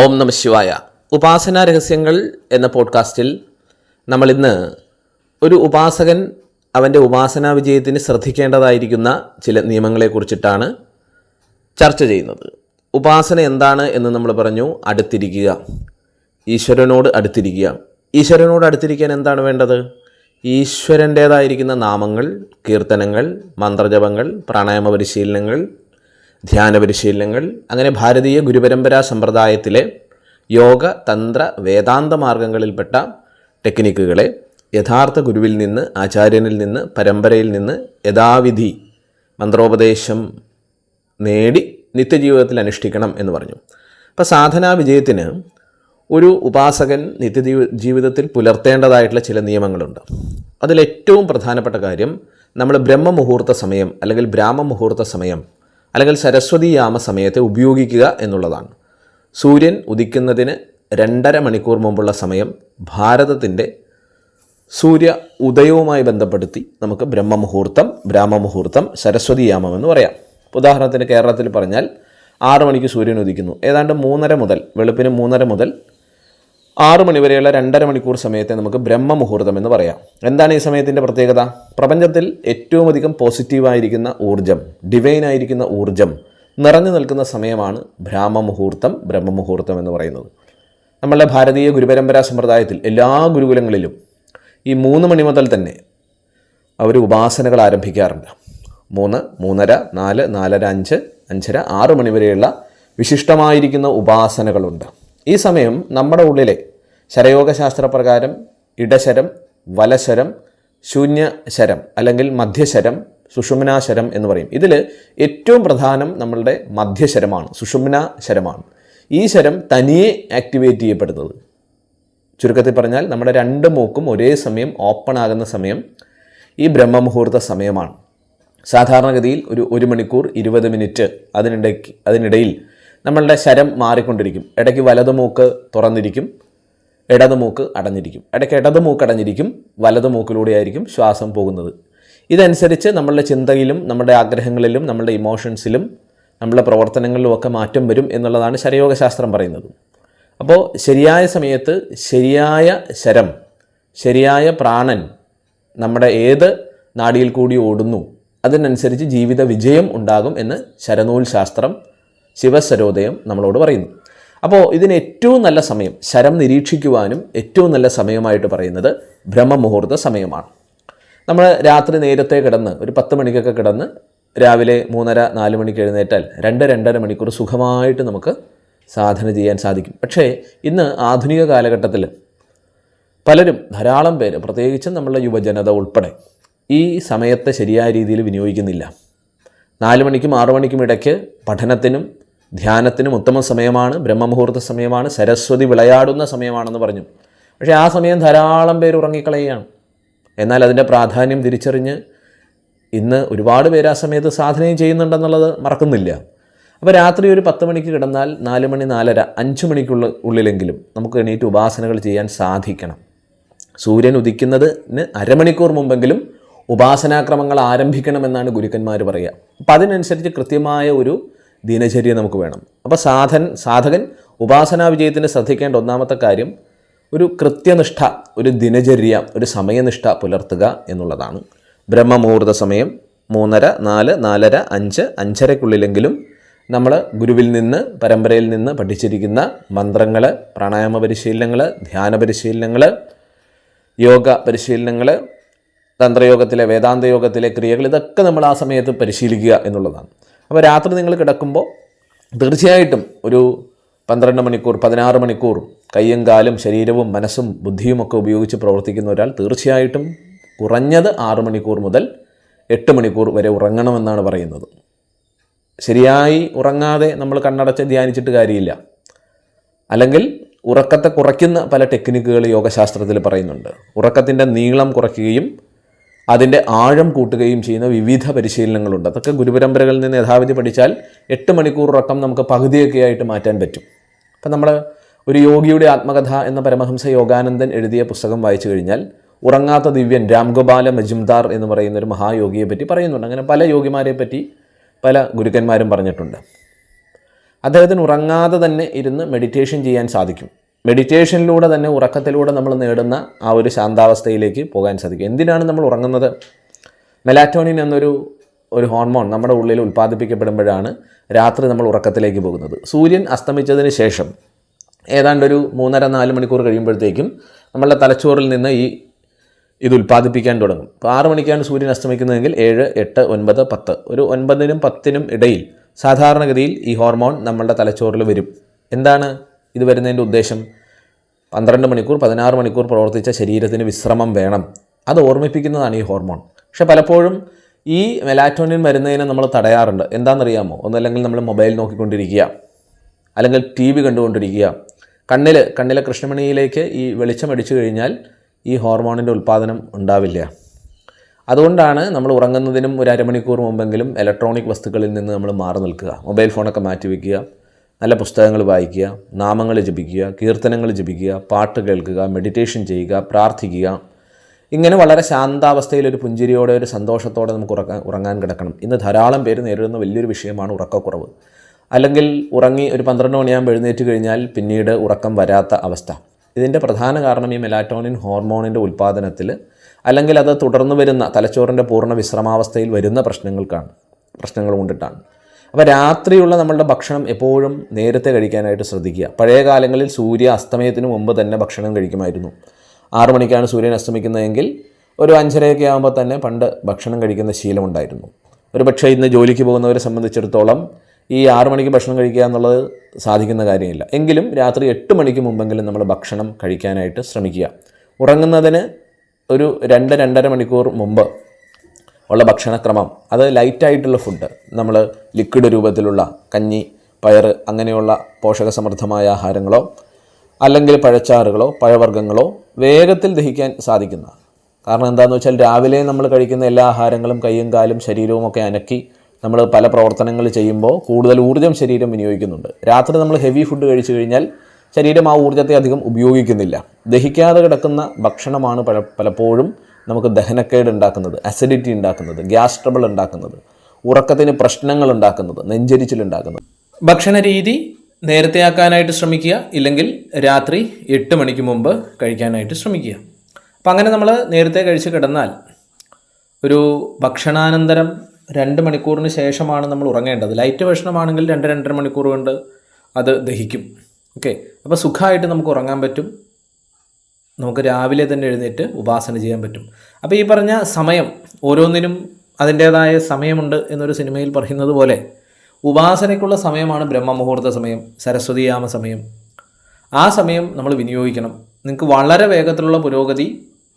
ഓം നമ ശിവായ. ഉപാസനാ രഹസ്യങ്ങൾ എന്ന പോഡ്കാസ്റ്റിൽ നമ്മളിന്ന് ഒരു ഉപാസകൻ അവൻ്റെ ഉപാസനാ വിജയത്തിന് ശ്രദ്ധിക്കേണ്ടതായിരിക്കുന്ന ചില നിയമങ്ങളെക്കുറിച്ചിട്ടാണ് ചർച്ച ചെയ്യുന്നത്. ഉപാസന എന്താണ് എന്ന് നമ്മൾ പറഞ്ഞു. അടുത്തിരിക്കുക, ഈശ്വരനോട് അടുത്തിരിക്കുക. ഈശ്വരനോട് അടുത്തിരിക്കാൻ എന്താണ് വേണ്ടത്? ഈശ്വരൻ്റേതായിരിക്കുന്ന നാമങ്ങൾ, കീർത്തനങ്ങൾ, മന്ത്രജപങ്ങൾ, പ്രാണായാമ പരിശീലനങ്ങൾ, ധ്യാന പരിശീലനങ്ങൾ, അങ്ങനെ ഭാരതീയ ഗുരുപരമ്പരാ സമ്പ്രദായത്തിലെ യോഗ, തന്ത്ര, വേദാന്ത മാർഗങ്ങളിൽപ്പെട്ട ടെക്നിക്കുകളെ യഥാർത്ഥ ഗുരുവിൽ നിന്ന്, ആചാര്യനിൽ നിന്ന്, പരമ്പരയിൽ നിന്ന് യഥാവിധി മന്ത്രോപദേശം നേടി നിത്യജീവിതത്തിൽ അനുഷ്ഠിക്കണം എന്ന് പറഞ്ഞു. അപ്പോൾ സാധനാ വിജയത്തിന് ഒരു ഉപാസകൻ ജീവിതത്തിൽ പുലർത്തേണ്ടതായിട്ടുള്ള ചില നിയമങ്ങളുണ്ട്. അതിലേറ്റവും പ്രധാനപ്പെട്ട കാര്യം, നമ്മൾ ബ്രഹ്മമുഹൂർത്ത സമയം അല്ലെങ്കിൽ ബ്രാഹ്മമുഹൂർത്ത സമയം അല്ലെങ്കിൽ സരസ്വതി യാമ സമയത്തെ ഉപയോഗിക്കുക എന്നുള്ളതാണ്. സൂര്യൻ ഉദിക്കുന്നതിന് 2.5 മണിക്കൂർ മുമ്പുള്ള സമയം ഭാരതത്തിൻ്റെ സൂര്യ ഉദയവുമായി ബന്ധപ്പെടുത്തി നമുക്ക് ബ്രഹ്മമുഹൂർത്തം, ബ്രാഹ്മമുഹൂർത്തം, സരസ്വതി യാമം എന്ന് പറയാം. ഉദാഹരണത്തിന് കേരളത്തിൽ പറഞ്ഞാൽ 6 മണിക്ക് സൂര്യൻ ഉദിക്കുന്നു. ഏതാണ്ട് 3:30 മുതൽ, വെളുപ്പിന് 3:30 മുതൽ 6 മണി വരെയുള്ള 2.5 മണിക്കൂർ സമയത്തെ നമുക്ക് ബ്രഹ്മമുഹൂർത്തം എന്ന് പറയാം. എന്താണ് ഈ സമയത്തിൻ്റെ പ്രത്യേകത? പ്രപഞ്ചത്തിൽ ഏറ്റവും അധികം പോസിറ്റീവായിരിക്കുന്ന ഊർജ്ജം, ഡിവൈനായിരിക്കുന്ന ഊർജ്ജം നിറഞ്ഞു നിൽക്കുന്ന സമയമാണ് ബ്രഹ്മമുഹൂർത്തം എന്ന് പറയുന്നത്. നമ്മളുടെ ഭാരതീയ ഗുരുപരമ്പരാ സമ്പ്രദായത്തിൽ എല്ലാ ഗുരുകുലങ്ങളിലും ഈ 3 മണി മുതൽ തന്നെ അവർ ഉപാസനകൾ ആരംഭിക്കാറുണ്ട്. 3, 3:30, 4, 4:30, 5, 5:30, 6 മണി വരെയുള്ള വിശിഷ്ടമായിരിക്കുന്ന ഉപാസനകളുണ്ട്. ഈ സമയം നമ്മുടെ ഉള്ളിലെ ശരയോഗശാസ്ത്രപ്രകാരം ഇടശരം, വലശരം, ശൂന്യശരം അല്ലെങ്കിൽ മധ്യശരം, സുഷുമ്നാശരം എന്ന് പറയും. ഇതിൽ ഏറ്റവും പ്രധാനം നമ്മളുടെ മധ്യശരമാണ്, സുഷുമ്നാശരമാണ്. ഈ ശരം തനിയെ ആക്ടിവേറ്റ് ചെയ്യപ്പെടുന്നത്, ചുരുക്കത്തിൽ പറഞ്ഞാൽ നമ്മുടെ 2 മൂക്കും ഒരേ സമയം ഓപ്പൺ ആകുന്ന സമയം ഈ ബ്രഹ്മമുഹൂർത്ത സമയമാണ്. സാധാരണഗതിയിൽ ഒരു 1 മണിക്കൂർ 20 മിനിറ്റ് അതിനിടയിൽ നമ്മളുടെ ശരം മാറിക്കൊണ്ടിരിക്കും. ഇടയ്ക്ക് വലതുമൂക്ക് തുറന്നിരിക്കും, ഇടതുമൂക്ക് അടഞ്ഞിരിക്കും. ഇടയ്ക്ക് ഇടതുമൂക്ക് അടഞ്ഞിരിക്കും, വലതുമൂക്കിലൂടെയായിരിക്കും ശ്വാസം പോകുന്നത്. ഇതനുസരിച്ച് നമ്മളുടെ ചിന്തയിലും നമ്മുടെ ആഗ്രഹങ്ങളിലും നമ്മളുടെ ഇമോഷൻസിലും നമ്മളുടെ പ്രവർത്തനങ്ങളിലുമൊക്കെ മാറ്റം വരും എന്നുള്ളതാണ് ശരയോഗശാസ്ത്രം പറയുന്നത്. അപ്പോൾ ശരിയായ സമയത്ത് ശരിയായ ശരം, ശരിയായ പ്രാണൻ നമ്മുടെ ഏത് നാഡിയിൽ കൂടി ഓടുന്നു അതിനനുസരിച്ച് ജീവിത വിജയം ഉണ്ടാകും എന്ന് ശരനൂൽ ശാസ്ത്രം, ശിവസരോദയം നമ്മളോട് പറയുന്നു. അപ്പോൾ ഇതിന് ഏറ്റവും നല്ല സമയം, ശരം നിരീക്ഷിക്കുവാനും ഏറ്റവും നല്ല സമയമായിട്ട് പറയുന്നത് ബ്രഹ്മമുഹൂർത്ത സമയമാണ്. നമ്മൾ രാത്രി നേരത്തെ കിടന്ന് ഒരു 10 മണിക്കൊക്കെ കിടന്ന് രാവിലെ 3:30, 4 മണിക്ക് എഴുന്നേറ്റാൽ 2-2.5 മണിക്കൂർ സുഖമായിട്ട് നമുക്ക് സാധന ചെയ്യാൻ സാധിക്കും. പക്ഷേ ഇന്ന് ആധുനിക കാലഘട്ടത്തിൽ പലരും, ധാരാളം പേര്, പ്രത്യേകിച്ചും നമ്മളുടെ യുവജനത ഉൾപ്പെടെ ഈ സമയത്തെ ശരിയായ രീതിയിൽ വിനിയോഗിക്കുന്നില്ല. 4 മണിക്കും 6 മണിക്കും ഇടയ്ക്ക് പഠനത്തിനും ധ്യാനത്തിനും ഉത്തമ സമയമാണ്, ബ്രഹ്മമുഹൂർത്ത സമയമാണ്, സരസ്വതി വിളയാടുന്ന സമയമാണെന്ന് പറഞ്ഞു. പക്ഷേ ആ സമയം ധാരാളം പേര് ഉറങ്ങിക്കളയുകയാണ്. എന്നാൽ അതിൻ്റെ പ്രാധാന്യം തിരിച്ചറിഞ്ഞ് ഇന്ന് ഒരുപാട് പേര് ആ സമയത്ത് സാധനയും ചെയ്യുന്നുണ്ടെന്നുള്ളത് മറക്കുന്നില്ല. അപ്പോൾ രാത്രി ഒരു 10 മണിക്ക് കിടന്നാൽ 4 മണി, 4:30, 5 മണിക്കുള്ളിലെങ്കിലും നമുക്ക് എണീറ്റ് ഉപാസനകൾ ചെയ്യാൻ സാധിക്കണം. സൂര്യൻ ഉദിക്കുന്നതിന് അരമണിക്കൂർ മുമ്പെങ്കിലും ഉപാസനാക്രമങ്ങൾ ആരംഭിക്കണമെന്നാണ് ഗുരുക്കന്മാർ പറയുക. അപ്പോൾ അതിനനുസരിച്ച് കൃത്യമായ ഒരു ദിനചര്യ നമുക്ക് വേണം. അപ്പോൾ സാധകൻ ഉപാസനാ വിജയത്തിന് ശ്രദ്ധിക്കേണ്ട ഒന്നാമത്തെ കാര്യം ഒരു കൃത്യനിഷ്ഠ, ഒരു ദിനചര്യ, ഒരു സമയനിഷ്ഠ പുലർത്തുക എന്നുള്ളതാണ്. ബ്രഹ്മമുഹൂർത്ത സമയം 3:30, 4, 4:30, 5, 5:30ക്കുള്ളിലെങ്കിലും നമ്മൾ ഗുരുവിൽ നിന്ന്, പരമ്പരയിൽ നിന്ന് പഠിച്ചിരിക്കുന്ന മന്ത്രങ്ങൾ, പ്രാണായാമ പരിശീലനങ്ങൾ, ധ്യാന പരിശീലനങ്ങൾ, യോഗ പരിശീലനങ്ങൾ, തന്ത്രയോഗത്തിലെ, വേദാന്ത യോഗത്തിലെ ക്രിയകൾ, ഇതൊക്കെ നമ്മൾ ആ സമയത്ത് പരിശീലിക്കുക എന്നുള്ളതാണ്. അപ്പോൾ രാത്രി നിങ്ങൾ കിടക്കുമ്പോൾ തീർച്ചയായിട്ടും ഒരു 12 മണിക്കൂർ, 16 മണിക്കൂർ കയ്യും കാലും ശരീരവും മനസ്സും ബുദ്ധിയുമൊക്കെ ഉപയോഗിച്ച് പ്രവർത്തിക്കുന്ന ഒരാൾ തീർച്ചയായിട്ടും കുറഞ്ഞത് 6 മണിക്കൂർ മുതൽ 8 മണിക്കൂർ വരെ ഉറങ്ങണമെന്നാണ് പറയുന്നത്. ശരിയായി ഉറങ്ങാതെ നമ്മൾ കണ്ണടച്ച് ധ്യാനിച്ചിട്ട് കാര്യമില്ല. അല്ലെങ്കിൽ ഉറക്കത്തെ കുറയ്ക്കുന്ന പല ടെക്നിക്കുകൾ യോഗശാസ്ത്രത്തിൽ പറയുന്നുണ്ട്. ഉറക്കത്തിൻ്റെ നീളം കുറയ്ക്കുകയും അതിൻ്റെ ആഴം കൂട്ടുകയും ചെയ്യുന്ന വിവിധ പരിശീലനങ്ങളുണ്ട്. അതൊക്കെ ഗുരുപരമ്പരകളിൽ നിന്ന് യഥാവിധി പഠിച്ചാൽ 8 മണിക്കൂർ ഉറക്കം നമുക്ക് പകുതിയൊക്കെ ആയിട്ട് മാറ്റാൻ പറ്റും. അപ്പം നമ്മൾ ഒരു യോഗിയുടെ ആത്മകഥ എന്ന പരമഹംസ യോഗാനന്ദൻ എഴുതിയ പുസ്തകം വായിച്ചു കഴിഞ്ഞാൽ ഉറങ്ങാത്ത ദിവ്യൻ രാംഗോപാല മജുംദാർ എന്ന് പറയുന്ന ഒരു മഹായോഗിയെ പറ്റി പറയുന്നുണ്ട്. അങ്ങനെ പല യോഗിമാരെ പറ്റി പല ഗുരുക്കന്മാരും പറഞ്ഞിട്ടുണ്ട്. അദ്ദേഹത്തിന് ഉറങ്ങാതെ തന്നെ ഇരുന്ന് മെഡിറ്റേഷൻ ചെയ്യാൻ സാധിക്കും. മെഡിറ്റേഷനിലൂടെ തന്നെ ഉറക്കത്തിലൂടെ നമ്മൾ നേടുന്ന ആ ഒരു ശാന്താവസ്ഥയിലേക്ക് പോകാൻ സാധിക്കും. എന്തിനാണ് നമ്മൾ ഉറങ്ങുന്നത്? മെലാറ്റോണിൻ എന്നൊരു ഹോർമോൺ നമ്മുടെ ഉള്ളിൽ ഉൽപ്പാദിപ്പിക്കപ്പെടുമ്പോഴാണ് രാത്രി നമ്മൾ ഉറക്കത്തിലേക്ക് പോകുന്നത്. സൂര്യൻ അസ്തമിച്ചതിന് ശേഷം ഏതാണ്ടൊരു 3.5-4 മണിക്കൂർ കഴിയുമ്പോഴത്തേക്കും നമ്മളുടെ തലച്ചോറിൽ നിന്ന് ഇത് ഉൽപ്പാദിപ്പിക്കാൻ തുടങ്ങും. ഇപ്പോൾ 6 മണിക്കാണ് സൂര്യൻ അസ്തമിക്കുന്നതെങ്കിൽ 7, 8, 9, 10 ഒരു 9-നും 10-നും ഇടയിൽ സാധാരണഗതിയിൽ ഈ ഹോർമോൺ നമ്മളുടെ തലച്ചോറിൽ വരും. എന്താണ് ഇത് വരുന്നതിൻ്റെ ഉദ്ദേശം? 12 മണിക്കൂർ 16 മണിക്കൂർ പ്രവർത്തിച്ച ശരീരത്തിന് വിശ്രമം വേണം. അത് ഓർമ്മിപ്പിക്കുന്നതാണ് ഈ ഹോർമോൺ. പക്ഷെ പലപ്പോഴും ഈ മെലാറ്റോണിൻ വരുന്നതിനെ നമ്മൾ തടയാറുണ്ട്. എന്താണെന്നറിയാമോ? ഒന്നല്ലെങ്കിൽ നമ്മൾ മൊബൈൽ നോക്കിക്കൊണ്ടിരിക്കുക, അല്ലെങ്കിൽ TV കണ്ടുകൊണ്ടിരിക്കുക. കണ്ണിലെ കൃഷ്ണമണിയിലേക്ക് ഈ വെളിച്ചം അടിച്ചു കഴിഞ്ഞാൽ ഈ ഹോർമോണിൻ്റെ ഉൽപ്പാദനം ഉണ്ടാവില്ല. അതുകൊണ്ടാണ് നമ്മൾ ഉറങ്ങുന്നതിനും ഒരു അരമണിക്കൂർ മുമ്പെങ്കിലും ഇലക്ട്രോണിക് വസ്തുക്കളിൽ നിന്ന് നമ്മൾ മാറി നിൽക്കുക. മൊബൈൽ ഫോണൊക്കെ മാറ്റി വയ്ക്കുക, നല്ല പുസ്തകങ്ങൾ വായിക്കുക, നാമങ്ങൾ ജപിക്കുക, കീർത്തനങ്ങൾ ജപിക്കുക, പാട്ട് കേൾക്കുക, മെഡിറ്റേഷൻ ചെയ്യുക, പ്രാർത്ഥിക്കുക. ഇങ്ങനെ വളരെ ശാന്താവസ്ഥയിൽ ഒരു പുഞ്ചിരിയോടെ ഒരു സന്തോഷത്തോടെ നമുക്ക് ഉറങ്ങാൻ കിടക്കണം. ഇന്ന് ധാരാളം പേര് നേരിടുന്ന വലിയൊരു വിഷയമാണ് ഉറക്കക്കുറവ്. അല്ലെങ്കിൽ ഉറങ്ങി ഒരു 12 മണിയാകുമ്പോൾ എഴുന്നേറ്റ് കഴിഞ്ഞാൽ പിന്നീട് ഉറക്കം വരാത്ത അവസ്ഥ. ഇതിൻ്റെ പ്രധാന കാരണം ഈ മെലാറ്റോണിൻ ഹോർമോണിൻ്റെ ഉൽപ്പാദനത്തിൽ, അല്ലെങ്കിൽ അത് തുടർന്ന് വരുന്ന തലച്ചോറിൻ്റെ പൂർണ്ണ വിശ്രമാവസ്ഥയിൽ വരുന്ന പ്രശ്നങ്ങൾ കൊണ്ടിട്ടാണ്. അപ്പോൾ രാത്രിയുള്ള നമ്മളുടെ ഭക്ഷണം എപ്പോഴും നേരത്തെ കഴിക്കാനായിട്ട് ശ്രദ്ധിക്കുക. പഴയ കാലങ്ങളിൽ സൂര്യ അസ്തമയത്തിന് മുമ്പ് തന്നെ ഭക്ഷണം കഴിക്കുമായിരുന്നു. 6 മണിക്കാണ് സൂര്യൻ അസ്തമിക്കുന്നതെങ്കിൽ ഒരു 5:30 ആകുമ്പോൾ തന്നെ പണ്ട് ഭക്ഷണം കഴിക്കുന്ന ശീലമുണ്ടായിരുന്നു. ഒരു പക്ഷേ ഇന്ന് ജോലിക്ക് പോകുന്നവരെ സംബന്ധിച്ചിടത്തോളം ഈ 6 മണിക്ക് ഭക്ഷണം കഴിക്കുക എന്നുള്ളത് സാധിക്കുന്ന കാര്യമില്ല. എങ്കിലും രാത്രി 8 മണിക്ക് മുമ്പെങ്കിലും നമ്മൾ ഭക്ഷണം കഴിക്കാനായിട്ട് ശ്രമിക്കുക. ഉറങ്ങുന്നതിന് ഒരു 2-2.5 മണിക്കൂർ മുമ്പ് ഉള്ള ഭക്ഷണക്രമം, അത് ലൈറ്റായിട്ടുള്ള ഫുഡ്, നമ്മൾ ലിക്വിഡ് രൂപത്തിലുള്ള കഞ്ഞി, പയർ അങ്ങനെയുള്ള പോഷകസമൃദ്ധമായ ആഹാരങ്ങളോ അല്ലെങ്കിൽ പഴച്ചാറുകളോ പഴവർഗ്ഗങ്ങളോ വേഗത്തിൽ ദഹിക്കാൻ സാധിക്കുന്ന. കാരണം എന്താണെന്ന് വെച്ചാൽ രാവിലെ നമ്മൾ കഴിക്കുന്ന എല്ലാ ആഹാരങ്ങളും കൈയും കാലും ശരീരവും ഒക്കെ അനക്കി നമ്മൾ പല പ്രവർത്തനങ്ങൾ ചെയ്യുമ്പോൾ കൂടുതൽ ഊർജ്ജം ശരീരം വിനിയോഗിക്കുന്നുണ്ട്. രാത്രി നമ്മൾ ഹെവി ഫുഡ് കഴിച്ചു കഴിഞ്ഞാൽ ശരീരം ആ ഊർജ്ജത്തെ അധികം ഉപയോഗിക്കുന്നില്ല. ദഹിക്കാതെ കിടക്കുന്ന ഭക്ഷണമാണ് പലപ്പോഴും നമുക്ക് ദഹനക്കേട് ഉണ്ടാക്കുന്നത്, അസിഡിറ്റി ഉണ്ടാക്കുന്നത്, ഗ്യാസ് ട്രബിൾ ഉണ്ടാക്കുന്നത്, ഉറക്കത്തിന് പ്രശ്നങ്ങൾ ഉണ്ടാക്കുന്നത്, നെഞ്ചരിച്ചിലുണ്ടാക്കുന്നത്. ഭക്ഷണ രീതി നേരത്തെ ആക്കാനായിട്ട് ശ്രമിക്കുക, ഇല്ലെങ്കിൽ രാത്രി 8 മണിക്ക് മുമ്പ് കഴിക്കാനായിട്ട് ശ്രമിക്കുക. അപ്പം അങ്ങനെ നമ്മൾ നേരത്തെ കഴിച്ച് കിടന്നാൽ ഒരു ഭക്ഷണാനന്തരം 2 മണിക്കൂറിന് ശേഷമാണ് നമ്മൾ ഉറങ്ങേണ്ടത്. ലൈറ്റ് ഭക്ഷണമാണെങ്കിൽ 2-2.5 മണിക്കൂർ കൊണ്ട് അത് ദഹിക്കും. ഓക്കെ, അപ്പോൾ സുഖമായിട്ട് നമുക്ക് ഉറങ്ങാൻ പറ്റും. നമുക്ക് രാവിലെ തന്നെ എഴുന്നേറ്റ് ഉപാസന ചെയ്യാൻ പറ്റും. അപ്പോൾ ഈ പറഞ്ഞ സമയം, ഓരോന്നിനും അതിൻ്റേതായ സമയമുണ്ട് എന്നൊരു സിനിമയിൽ പറയുന്നത് പോലെ ഉപാസനയ്ക്കുള്ള സമയമാണ് ബ്രഹ്മമുഹൂർത്ത സമയം, സരസ്വതിയാമ സമയം. ആ സമയം നമ്മൾ വിനിയോഗിക്കണം. നിങ്ങൾക്ക് വളരെ വേഗത്തിലുള്ള പുരോഗതി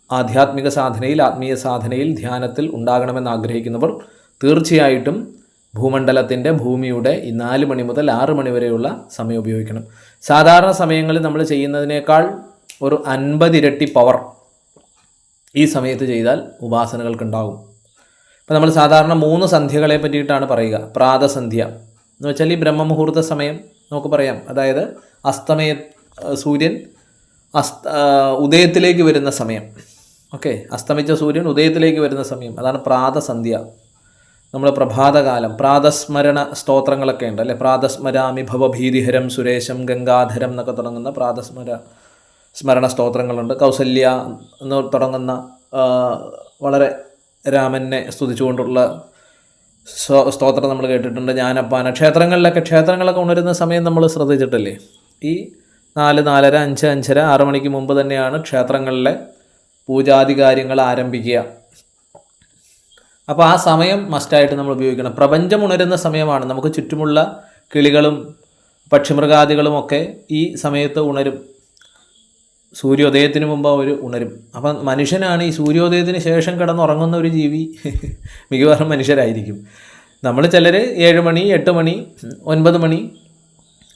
ആധ്യാത്മിക സാധനയിൽ, ആത്മീയ സാധനയിൽ, ധ്യാനത്തിൽ ഉണ്ടാകണമെന്ന് ആഗ്രഹിക്കുന്നവർ തീർച്ചയായിട്ടും ഭൂമിയുടെ ഈ 4 മണി മുതൽ 6 മണി വരെയുള്ള സമയം ഉപയോഗിക്കണം. സാധാരണ സമയങ്ങളിൽ നമ്മൾ ചെയ്യുന്നതിനേക്കാൾ ഒരു 50 ഇരട്ടി പവർ ഈ സമയത്ത് ചെയ്താൽ ഉപാസനകൾക്കുണ്ടാകും. ഇപ്പോൾ നമ്മൾ സാധാരണ 3 സന്ധ്യകളെ പറ്റിയിട്ടാണ് പറയുക. പ്രാതസന്ധ്യ എന്ന് വെച്ചാൽ ഈ ബ്രഹ്മമുഹൂർത്ത സമയം നമുക്ക് പറയാം. അതായത് സൂര്യൻ ഉദയത്തിലേക്ക് വരുന്ന സമയം. ഓക്കെ, അസ്തമിച്ച സൂര്യൻ ഉദയത്തിലേക്ക് വരുന്ന സമയം, അതാണ് പ്രാതസന്ധ്യ. നമ്മൾ പ്രഭാതകാലം, പ്രാതസ്മരണ സ്തോത്രങ്ങളൊക്കെ ഉണ്ട് അല്ലേ? പ്രാതസ്മരാമി ഭവഭീതിഹരം സുരേശം ഗംഗാധരം എന്നൊക്കെ തുടങ്ങുന്ന സ്മരണ സ്തോത്രങ്ങളുണ്ട്. കൗസല്യ എന്ന് തുടങ്ങുന്ന വളരെ രാമനെ സ്തുതിച്ചുകൊണ്ടുള്ള സ്തോത്രം നമ്മൾ കേട്ടിട്ടുണ്ട്. ജ്ഞാനപ്പാന ക്ഷേത്രങ്ങളൊക്കെ ഉണരുന്ന സമയം നമ്മൾ ശ്രദ്ധിച്ചിട്ടില്ലേ? ഈ 4, 4:30, 5, 5:30, 6 മണിക്ക് മുമ്പ് തന്നെയാണ് ക്ഷേത്രങ്ങളിലെ പൂജാതി കാര്യങ്ങൾ ആരംഭിക്കുക. അപ്പോൾ ആ സമയം മസ്റ്റായിട്ട് നമ്മൾ ഉപയോഗിക്കണം. പ്രപഞ്ചം ഉണരുന്ന സമയമാണ്. നമുക്ക് ചുറ്റുമുള്ള കിളികളും പക്ഷിമൃഗാദികളും ഒക്കെ ഈ സമയത്ത് ഉണരും. സൂര്യോദയത്തിന് മുമ്പ് അവർ ഉണരും. അപ്പം മനുഷ്യനാണ് ഈ സൂര്യോദയത്തിന് ശേഷം കിടന്നുറങ്ങുന്ന ഒരു ജീവി. മിക്കവാറും മനുഷ്യരായിരിക്കും. നമ്മൾ ചിലർ 7 മണി, 8 മണി, 9 മണി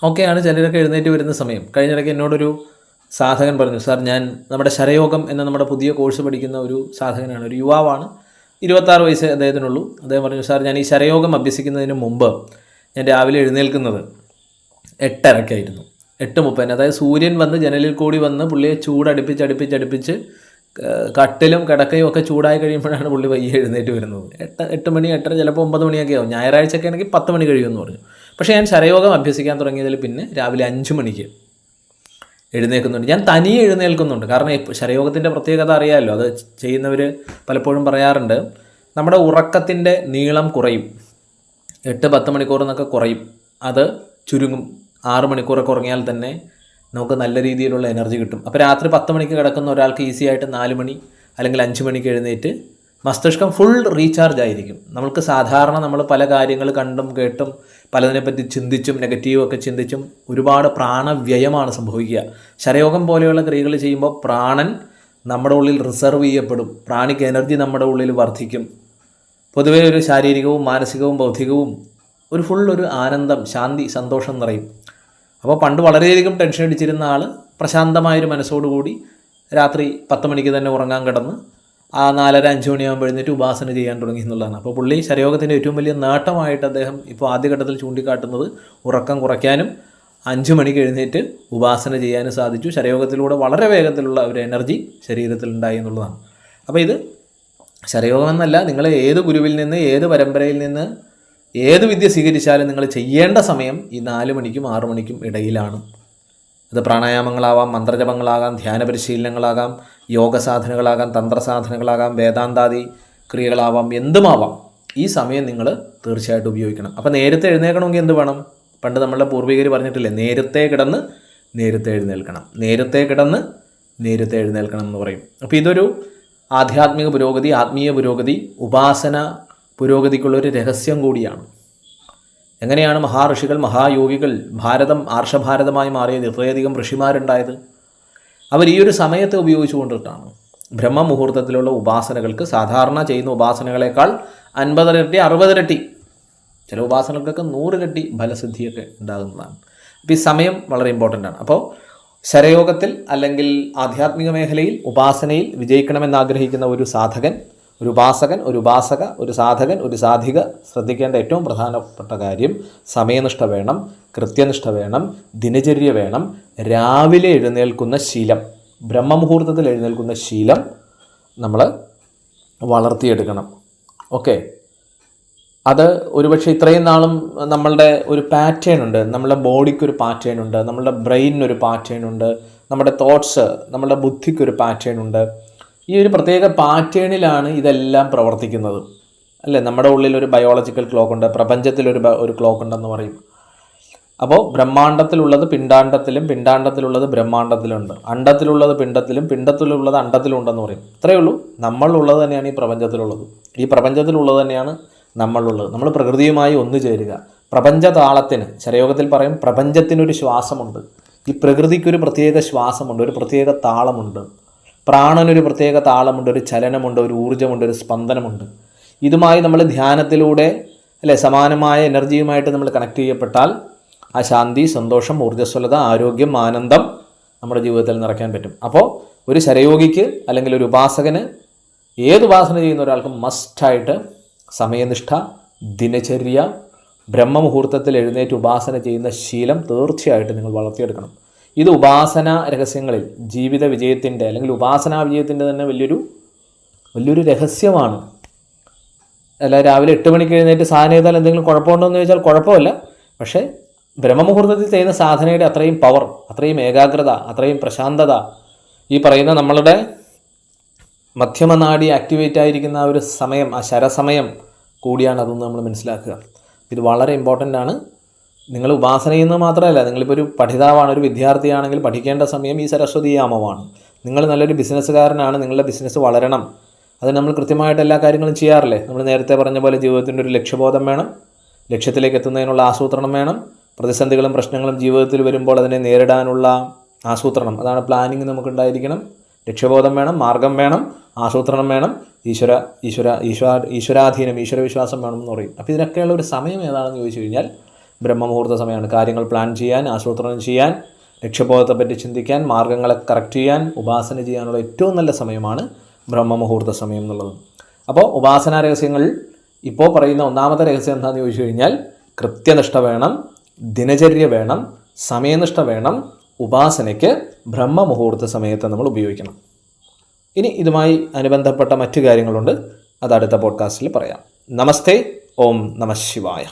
ഒക്കെയാണ് ചിലരൊക്കെ എഴുന്നേറ്റ് വരുന്ന സമയം. കഴിഞ്ഞിടയ്ക്ക് എന്നോടൊരു സാധകൻ പറഞ്ഞു, സാർ ഞാൻ നമ്മുടെ ശരയോഗം എന്ന നമ്മുടെ പുതിയ കോഴ്സ് പഠിക്കുന്ന ഒരു സാധകനാണ്, ഒരു യുവാവാണ്, 26 വയസ്സ് അദ്ദേഹത്തിനുള്ളൂ. അദ്ദേഹം പറഞ്ഞു, സാർ ഞാൻ ഈ ശരയോഗം അഭ്യസിക്കുന്നതിന് മുമ്പ് ഞാൻ രാവിലെ എഴുന്നേൽക്കുന്നത് 8:30 8:30. അതായത് സൂര്യൻ വന്ന് ജനലിൽ കൂടി വന്ന് പുള്ളിയെ ചൂടടുപ്പിച്ച് കട്ടിലും കിടക്കയും ഒക്കെ ചൂടായി കഴിയുമ്പോഴാണ് പുള്ളി പയ്യെ എഴുന്നേറ്റ് വരുന്നത്. 8 മണി 8:30, ചിലപ്പോൾ 9 മണിയൊക്കെ ആവും. ഞായറാഴ്ചയൊക്കെ ആണെങ്കിൽ 10 മണി കഴിയുമെന്ന് പറഞ്ഞു. പക്ഷേ ഞാൻ ശരയോഗം അഭ്യസിക്കാൻ തുടങ്ങിയതിൽ പിന്നെ രാവിലെ 5 മണിക്ക് എഴുന്നേൽക്കുന്നുണ്ട്. ഞാൻ തനിയെ എഴുന്നേൽക്കുന്നുണ്ട്. കാരണം ശരയോഗത്തിൻ്റെ പ്രത്യേകത അറിയാമല്ലോ, അത് ചെയ്യുന്നവർ പലപ്പോഴും പറയാറുണ്ട്, നമ്മുടെ ഉറക്കത്തിൻ്റെ നീളം കുറയും. 8-10 മണിക്കൂർ എന്നൊക്കെ കുറയും, അത് ചുരുങ്ങും. 6 മണിക്കൂറൊക്കെ ഉറങ്ങിയാൽ തന്നെ നമുക്ക് നല്ല രീതിയിലുള്ള എനർജി കിട്ടും. അപ്പോൾ രാത്രി 10 മണിക്ക് കിടക്കുന്ന ഒരാൾക്ക് ഈസി ആയിട്ട് 4 മണി അല്ലെങ്കിൽ 5 മണിക്ക് എഴുന്നേറ്റ് മസ്തിഷ്കം ഫുൾ റീചാർജ് ആയിരിക്കും. നമുക്ക് സാധാരണ നമ്മൾ പല കാര്യങ്ങൾ കണ്ടും കേട്ടും പലതിനെപ്പറ്റി ചിന്തിച്ചും നെഗറ്റീവും ഒക്കെ ചിന്തിച്ചും ഒരുപാട് പ്രാണവ്യയമാണ് സംഭവിക്കുക. ശരയോഗം പോലെയുള്ള ക്രിയകൾ ചെയ്യുമ്പോൾ പ്രാണൻ നമ്മുടെ ഉള്ളിൽ റിസർവ് ചെയ്യപ്പെടും, പ്രാണിക് എനർജി നമ്മുടെ ഉള്ളിൽ വർദ്ധിക്കും. പൊതുവേ ഒരു ശാരീരികവും മാനസികവും ബൗദ്ധികവും ഒരു ആനന്ദം, ശാന്തി, സന്തോഷം നിറയും. അപ്പോൾ പണ്ട് വളരെയധികം ടെൻഷൻ അടിച്ചിരുന്ന ആൾ പ്രശാന്തമായൊരു മനസ്സോടുകൂടി രാത്രി 10 മണിക്ക് തന്നെ ഉറങ്ങാൻ കിടന്ന് 4:30-5 മണിയാകുമ്പോൾ എഴുന്നേറ്റ് ഉപാസന ചെയ്യാൻ തുടങ്ങി എന്നുള്ളതാണ്. അപ്പോൾ പുള്ളി ശരയോഗത്തിൻ്റെ ഏറ്റവും വലിയ നേട്ടമായിട്ട് അദ്ദേഹം ഇപ്പോൾ ആദ്യഘട്ടത്തിൽ ചൂണ്ടിക്കാട്ടുന്നത് ഉറക്കം കുറയ്ക്കാനും 5 മണിക്ക് എഴുന്നേറ്റ് ഉപാസന ചെയ്യാനും സാധിച്ചു. ശരയോഗത്തിലൂടെ വളരെ വേഗത്തിലുള്ള ഒരു എനർജി ശരീരത്തിൽ ഉണ്ടായി എന്നുള്ളതാണ്. അപ്പോൾ ഇത് ശരയോഗം എന്നല്ല, നിങ്ങൾ ഏത് ഗുരുവിൽ നിന്ന്, ഏത് പരമ്പരയിൽ നിന്ന്, ഏത് വിദ്യ സ്വീകരിച്ചാലും നിങ്ങൾ ചെയ്യേണ്ട സമയം ഈ 4 മണിക്കും 6 മണിക്കും ഇടയിലാണ്. ഇത് പ്രാണായാമങ്ങളാവാം, മന്ത്രജപങ്ങളാകാം, ധ്യാന പരിശീലനങ്ങളാകാം, യോഗ സാധനകളാകാം, തന്ത്രസാധനങ്ങളാകാം, വേദാന്താദി ക്രിയകളാവാം, എന്തുമാവാം. ഈ സമയം നിങ്ങൾ തീർച്ചയായിട്ടും ഉപയോഗിക്കണം. അപ്പോൾ നേരത്തെ എഴുന്നേൽക്കണമെങ്കിൽ എന്ത് വേണം? പണ്ട് നമ്മളുടെ പൂർവികർ പറഞ്ഞിട്ടില്ലേ, നേരത്തെ കിടന്ന് നേരത്തെ എഴുന്നേൽക്കണം, നേരത്തെ കിടന്ന് നേരത്തെ എഴുന്നേൽക്കണം എന്ന് പറയും. അപ്പോൾ ഇതൊരു ആധ്യാത്മിക പുരോഗതി, ആത്മീയ പുരോഗതി, ഉപാസന പുരോഗതിക്കുള്ളൊരു രഹസ്യം കൂടിയാണ്. എങ്ങനെയാണ് മഹാഋഷികൾ, മഹായോഗികൾ, ഭാരതം ആർഷഭാരതമായി മാറിയത്, ഇത്രയധികം ഋഷിമാരുണ്ടായത്? അവർ ഈ ഒരു സമയത്തെ ഉപയോഗിച്ചുകൊണ്ടിട്ടാണ്. ബ്രഹ്മമുഹൂർത്തത്തിലുള്ള ഉപാസനകൾക്ക് സാധാരണ ചെയ്യുന്ന ഉപാസനകളെക്കാൾ 50 ഇരട്ടി 60 ഇരട്ടി, ചില ഉപാസനകൾക്കൊക്കെ 100 ഇരട്ടി ഫലസിദ്ധിയൊക്കെ ഉണ്ടാകുന്നതാണ്. അപ്പോൾ ഈ സമയം വളരെ ഇമ്പോർട്ടൻ്റ് ആണ്. അപ്പോൾ ശരയോഗത്തിൽ അല്ലെങ്കിൽ ആധ്യാത്മിക മേഖലയിൽ ഉപാസനയിൽ വിജയിക്കണമെന്നാഗ്രഹിക്കുന്ന ഒരു സാധകൻ, ഒരു ഉപാസകൻ, ഒരു ഉപാസക, ഒരു സാധകൻ, ഒരു സാധിക ശ്രദ്ധിക്കേണ്ട ഏറ്റവും പ്രധാനപ്പെട്ട കാര്യം സമയനിഷ്ഠ വേണം, കൃത്യനിഷ്ഠ വേണം, ദിനചര്യ വേണം, രാവിലെ എഴുന്നേൽക്കുന്ന ശീലം, ബ്രഹ്മമുഹൂർത്തത്തിൽ എഴുന്നേൽക്കുന്ന ശീലം നമ്മൾ വളർത്തിയെടുക്കണം. ഓക്കെ, അത് ഒരുപക്ഷെ ഇത്രയും നാളും നമ്മളുടെ ഒരു പാറ്റേൺ ഉണ്ട്, നമ്മളുടെ ബോഡിക്കൊരു പാറ്റേൺ ഉണ്ട്, നമ്മളുടെ ബ്രെയിനിനൊരു പാറ്റേൺ ഉണ്ട്, നമ്മുടെ തോട്ട്സ്, നമ്മളുടെ ബുദ്ധിക്കൊരു പാറ്റേൺ ഉണ്ട്. ഈ ഒരു പ്രത്യേക പാറ്റേണിലാണ് ഇതെല്ലാം പ്രവർത്തിക്കുന്നത്, അല്ലേ? നമ്മുടെ ഉള്ളിൽ ഒരു ബയോളജിക്കൽ ക്ലോക്ക് ഉണ്ട്, പ്രപഞ്ചത്തിലൊരു ക്ലോക്ക് ഉണ്ടെന്ന് പറയും. അപ്പോൾ ബ്രഹ്മാണ്ടത്തിലുള്ളത് പിണ്ടാണ്ടത്തിലും, പിണ്ടാണ്ടത്തിലുള്ളത് ബ്രഹ്മാണ്ടത്തിലുണ്ട്, അണ്ടത്തിലുള്ളത് പിണ്ടത്തിലും, പിണ്ടത്തിലുള്ളത് അണ്ടത്തിലുണ്ടെന്ന് പറയും. ഇത്രയേ ഉള്ളൂ. നമ്മളുള്ളത് തന്നെയാണ് ഈ പ്രപഞ്ചത്തിലുള്ളത്, ഈ പ്രപഞ്ചത്തിലുള്ളത് തന്നെയാണ് നമ്മളുള്ളത്. നമ്മൾ പ്രകൃതിയുമായി ഒന്നു ചേരുക. പ്രപഞ്ചതാളത്തിന്, ശരയോഗത്തിൽ പറയും, പ്രപഞ്ചത്തിനൊരു ശ്വാസമുണ്ട്, ഈ പ്രകൃതിക്കൊരു പ്രത്യേക ശ്വാസമുണ്ട്, ഒരു പ്രത്യേക താളമുണ്ട്, പ്രാണനൊരു പ്രത്യേക താളമുണ്ട്, ഒരു ചലനമുണ്ട്, ഒരു ഊർജ്ജമുണ്ട്, ഒരു സ്പന്ദനമുണ്ട്. ഇതുമായി നമ്മൾ ധ്യാനത്തിലൂടെ, അല്ലെ, സമാനമായ എനർജിയുമായിട്ട് നമ്മൾ കണക്ട് ചെയ്യപ്പെട്ടാൽ ആ ശാന്തി, സന്തോഷം, ഊർജ്ജസ്വലത, ആരോഗ്യം, ആനന്ദം നമ്മുടെ ജീവിതത്തിൽ നിറയ്ക്കാൻ പറ്റും. അപ്പോൾ ഒരു ശരയോഗിക്ക് അല്ലെങ്കിൽ ഒരു ഉപാസകന്, ഏത് ഉപാസന ചെയ്യുന്ന ഒരാൾക്കും മസ്റ്റായിട്ട് സമയനിഷ്ഠ, ദിനചര്യ, ബ്രഹ്മമുഹൂർത്തത്തിൽ എഴുന്നേറ്റ് ഉപാസന ചെയ്യുന്ന ശീലം തീർച്ചയായിട്ടും നിങ്ങൾ വളർത്തിയെടുക്കണം. ഇത് ഉപാസന രഹസ്യങ്ങളിൽ ജീവിത വിജയത്തിൻ്റെ അല്ലെങ്കിൽ ഉപാസനാ വിജയത്തിൻ്റെ തന്നെ വലിയൊരു രഹസ്യമാണ്. അല്ല, രാവിലെ 8 മണിക്ക് എഴുന്നേറ്റ് സാധന ചെയ്താൽ എന്തെങ്കിലും കുഴപ്പമുണ്ടോ എന്ന് ചോദിച്ചാൽ കുഴപ്പമില്ല. പക്ഷേ ബ്രഹ്മമുഹൂർത്തത്തിൽ ചെയ്യുന്ന സാധനയുടെ അത്രയും പവർ, അത്രയും ഏകാഗ്രത, അത്രയും പ്രശാന്തത, ഈ പറയുന്ന നമ്മളുടെ മധ്യമനാഡി ആക്ടിവേറ്റ് ആയിരിക്കുന്ന ആ ഒരു സമയം, ആ ശരസമയം കൂടിയാണ് അതെന്ന് നമ്മൾ മനസ്സിലാക്കുക. ഇത് വളരെ ഇമ്പോർട്ടൻ്റ് ആണ്. നിങ്ങൾ ഉപാസന ചെയ്യുന്നത് മാത്രമല്ല, നിങ്ങളിപ്പോൾ ഒരു പഠിതാവാണ്, ഒരു വിദ്യാർത്ഥിയാണെങ്കിൽ പഠിക്കേണ്ട സമയം ഈ സരസ്വതി യാമമാണ്. നിങ്ങൾ നല്ലൊരു ബിസിനസ്സുകാരനാണ്, നിങ്ങളുടെ ബിസിനസ് വളരണം, അത് നമ്മൾ കൃത്യമായിട്ട് എല്ലാ കാര്യങ്ങളും ചെയ്യാറില്ലേ? നമ്മൾ നേരത്തെ പറഞ്ഞ പോലെ ജീവിതത്തിൻ്റെ ഒരു ലക്ഷ്യബോധം വേണം, ലക്ഷ്യത്തിലേക്ക് എത്തുന്നതിനുള്ള ആസൂത്രണം വേണം, പ്രതിസന്ധികളും പ്രശ്നങ്ങളും ജീവിതത്തിൽ വരുമ്പോൾ അതിനെ നേരിടാനുള്ള ആസൂത്രണം, അതാണ് പ്ലാനിങ് നമുക്കുണ്ടായിരിക്കണം. ലക്ഷ്യബോധം വേണം, മാർഗം വേണം, ആസൂത്രണം വേണം, ഈശ്വരാധീനം, ഈശ്വരവിശ്വാസം വേണമെന്ന് പറയും. അപ്പോൾ ഇതിനൊക്കെയുള്ള ഒരു സമയം ഏതാണെന്ന് ചോദിച്ചു കഴിഞ്ഞാൽ ബ്രഹ്മമുഹൂർത്ത സമയമാണ്. കാര്യങ്ങൾ പ്ലാൻ ചെയ്യാൻ, ആസൂത്രണം ചെയ്യാൻ, ലക്ഷ്യബോധത്തെപ്പറ്റി ചിന്തിക്കാൻ, മാർഗ്ഗങ്ങളെ കറക്റ്റ് ചെയ്യാൻ, ഉപാസന ചെയ്യാനുള്ള ഏറ്റവും നല്ല സമയമാണ് ബ്രഹ്മമുഹൂർത്ത സമയം എന്നുള്ളത്. അപ്പോൾ ഉപാസനാ രഹസ്യങ്ങളിൽ ഇപ്പോൾ പറയുന്ന ഒന്നാമത്തെ രഹസ്യം എന്താണെന്ന് ചോദിച്ചു കഴിഞ്ഞാൽ കൃത്യനിഷ്ഠ വേണം, ദിനചര്യ വേണം, സമയനിഷ്ഠ വേണം. ഉപാസനയ്ക്ക് ബ്രഹ്മമുഹൂർത്ത സമയത്ത് നമ്മൾ ഉപയോഗിക്കണം. ഇനി ഇതുമായി അനുബന്ധപ്പെട്ട മറ്റു കാര്യങ്ങളുണ്ട്, അത് അടുത്ത പോഡ്കാസ്റ്റിൽ പറയാം. നമസ്തേ. ഓം നമഃ ശിവായ.